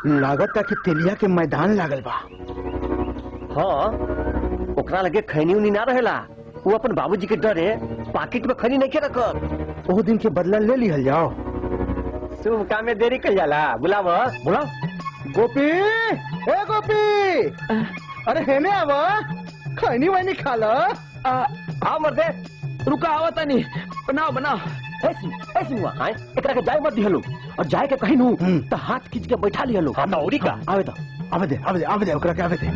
लागत कि तेलिया के मैदान लागल बा। हाँ, ओकरा लगे खैनी उनी ना रहेला। वो अपन बाबूजी के डरे पाकिट में खैनी नहीं के रखत। वो दिन के बदला ले लिहल जाओ। शुभ काम में देरी कर जाला। बुलाव बुलाओ। गोपी, ए गोपी, अरे हेने आव, खैनी वैनी खा लो। हाँ मर्दे, रुका आवा तनी, बनाओ बनाओ। ऐसी हुआ है। एकरा के जाए मत दिहलो, और जाए के कहीं नू तो हाथ खींच के बैठा लिहलो। हाँ औरी का आवे तो आवे दे ओकरा के आवे दे।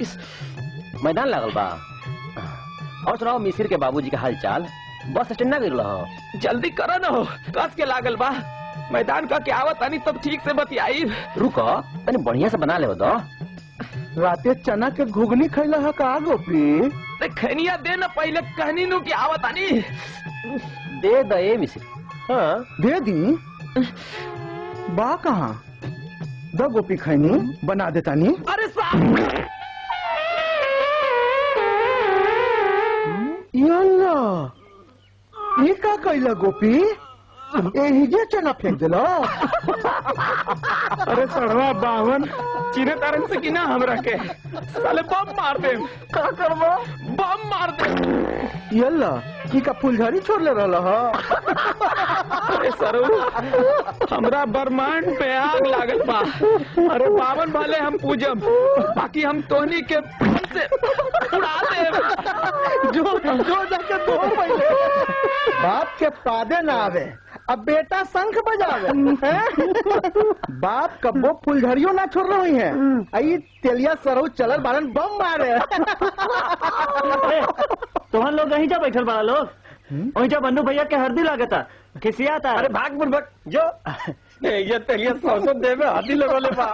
इस मैदान लागल बा। और सुनाओ मिसिर के बाबूजी का हाल चाल। बस स्टैंड ना गिरल हो। जल्दी करो ना हो, कस के लागल बा। मैदान का क्या आवत तनी तब ठीक से बतियाई। रुको तनी बढ़िया से बना ले दो। राते चना के घुगनी खैला है का गोपी? खैनिया दे ना पहले, कहनी नु की आवत तनी। दे दे मिसिर। हाँ दे दी। बा कहाँ? दो गोपी खैनी बना देता नी। अरे साहब, यल्ला, ये का कैला गोपी? एहिजे चना फेंक दिलो। अरे सड़वा बावन चिने तारन से की ना हमरा के साले बम मार दे। का करबो? बम मार दे। यल्ला, की का फुलझड़ी छोड़ ले रहला ह? अरे सरू, हमरा ब्रह्मांड पे आग लागल बा। अरे बावन भले हम पूजब, बाकी हम तोहनी के से उड़ा दे। जो जाके दो पहले। बाप के पादे ना आवे, अब बेटा शंख बजावे। बाप कब्बो फुलझड़ियों ना छोड़ रही है। आई तेलिया सरऊ चलल बारन बम मारे। तुम लोग यहीं जा बैठल बड़ा लोग, वहीं जा बन्नू भैया के हरदी लागता खिसियाता। अरे भाग बुड़बक जो ये तेलिया सौसो देवे हाथी लगोले बा।